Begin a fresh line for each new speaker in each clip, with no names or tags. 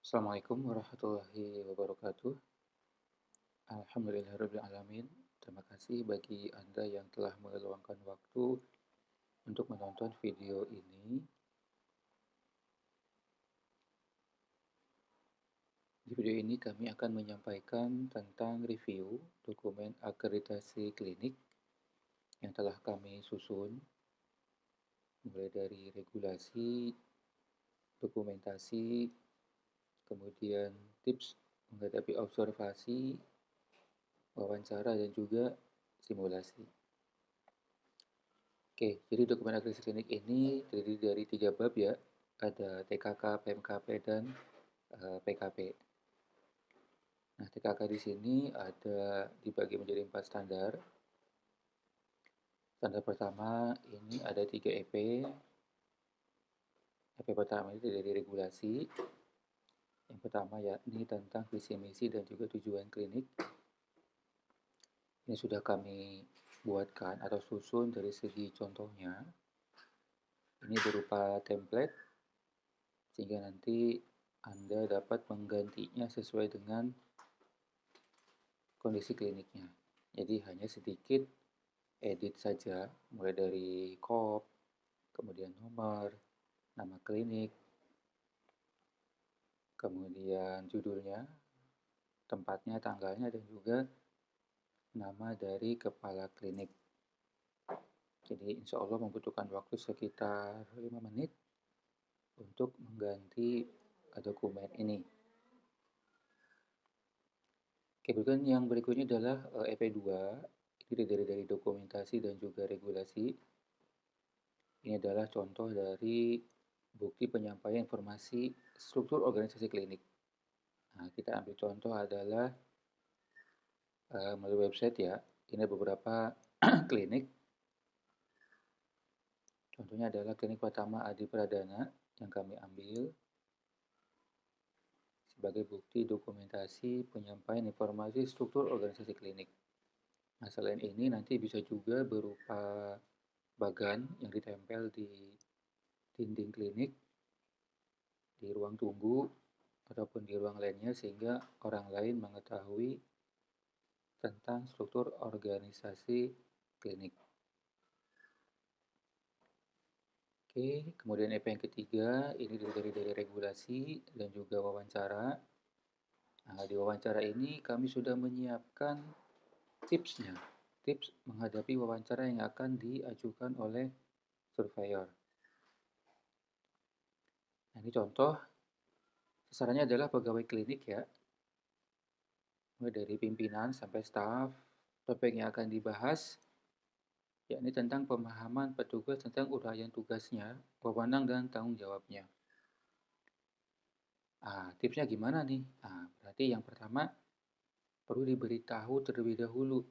Assalamualaikum warahmatullahi wabarakatuh. Alhamdulillahirabbil alamin. Terima kasih bagi Anda yang telah meluangkan waktu untuk menonton video ini. Di video ini kami akan menyampaikan tentang review dokumen akreditasi klinik yang telah kami susun, mulai dari regulasi, dokumentasi, kemudian tips menghadapi observasi, wawancara, dan juga simulasi. Oke, jadi dokumen akreditasi klinik ini terdiri dari 3 bab ya. Ada TKK, PMKP, dan PKP. Nah, TKK di sini ada dibagi menjadi 4 standar. Standar pertama ini ada 3 EP. EP pertama itu dari regulasi. Yang pertama yakni tentang visi misi dan juga tujuan klinik. Ini sudah kami buatkan atau susun dari segi contohnya. Ini berupa template sehingga nanti Anda dapat menggantinya sesuai dengan kondisi kliniknya. Jadi hanya sedikit edit saja, mulai dari kop, kemudian nomor, nama klinik, kemudian judulnya, tempatnya, tanggalnya, dan juga nama dari kepala klinik. Jadi insya Allah membutuhkan waktu sekitar 5 menit untuk mengganti dokumen ini. Kemudian yang berikutnya adalah EP2. Ini dari dokumentasi dan juga regulasi. Ini adalah contoh dari bukti penyampaian informasi struktur organisasi klinik. Nah, kita ambil contoh adalah melalui website ya. Ini beberapa klinik. Contohnya adalah klinik pertama Adi Pradana yang kami ambil sebagai bukti dokumentasi penyampaian informasi struktur organisasi klinik. Nah, selain ini nanti bisa juga berupa bagan yang ditempel di dinding klinik, di ruang tunggu, ataupun di ruang lainnya sehingga orang lain mengetahui tentang struktur organisasi klinik. Oke, kemudian EP yang ketiga, ini dari regulasi dan juga wawancara. Nah, di wawancara ini kami sudah menyiapkan tipsnya, tips menghadapi wawancara yang akan diajukan oleh surveyor. Nah, ini contoh, sasarannya adalah pegawai klinik ya, mulai dari pimpinan sampai staf. Topik yang akan dibahas yakni tentang pemahaman petugas tentang uraian tugasnya, wewenang dan tanggung jawabnya. Tipsnya gimana nih? Berarti yang pertama perlu diberitahu terlebih dahulu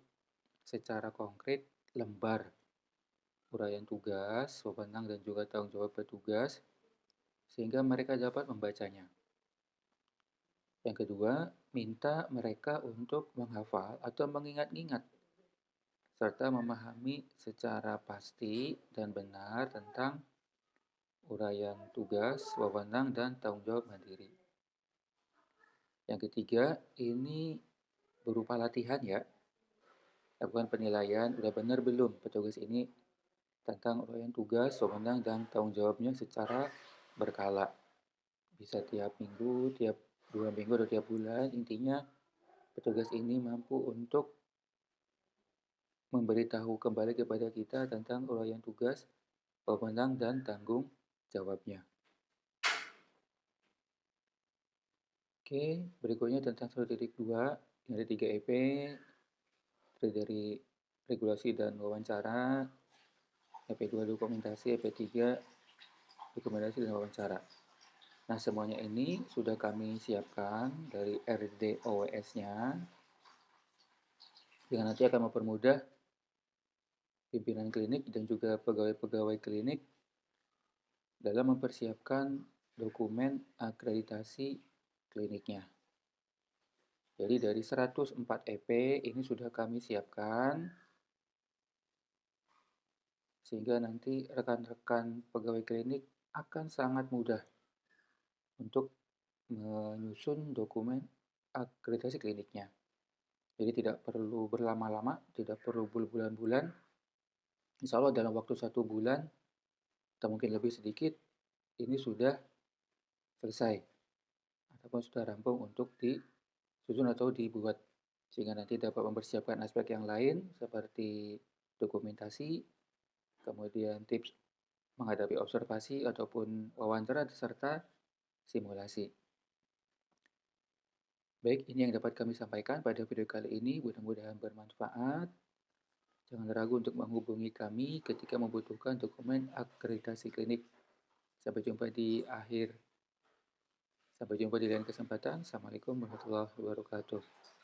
secara konkret lembar uraian tugas, wewenang dan juga tanggung jawab petugas sehingga mereka dapat membacanya. Yang kedua, minta mereka untuk menghafal atau mengingat-ingat serta memahami secara pasti dan benar tentang uraian tugas, wewenang, dan tanggung jawab mandiri. Yang ketiga, ini berupa latihan ya. Lakukan penilaian, udah benar belum petugas ini tentang uraian tugas, wewenang, dan tanggung jawabnya secara berkala. Bisa tiap minggu, tiap 2 minggu, atau tiap bulan. Intinya petugas ini mampu untuk memberitahu kembali kepada kita tentang uraian tugas, wewenang, dan tanggung jawabnya. Oke, berikutnya tentang 1.2, ini ada 3 EP, dari regulasi dan wawancara, EP2 dokumentasi, EP3 dokumentasi dan wawancara. Nah, semuanya ini sudah kami siapkan dari RDOWS-nya, yang nanti akan mempermudah pimpinan klinik dan juga pegawai-pegawai klinik dalam mempersiapkan dokumen akreditasi kliniknya. Jadi dari 104 EP ini sudah kami siapkan sehingga nanti rekan-rekan pegawai klinik akan sangat mudah untuk menyusun dokumen akreditasi kliniknya. Jadi tidak perlu berlama-lama, tidak perlu berbulan-bulan. Insya Allah dalam waktu 1 bulan atau mungkin lebih sedikit, ini sudah selesai ataupun sudah rampung untuk disusun atau dibuat, sehingga nanti dapat mempersiapkan aspek yang lain seperti dokumentasi, kemudian tips menghadapi observasi ataupun wawancara serta simulasi. Baik, ini yang dapat kami sampaikan pada video kali ini. Mudah-mudahan bermanfaat. Jangan ragu untuk menghubungi kami ketika membutuhkan dokumen akreditasi klinik. Sampai jumpa di akhir. Sampai jumpa di lain kesempatan. Assalamualaikum warahmatullahi wabarakatuh.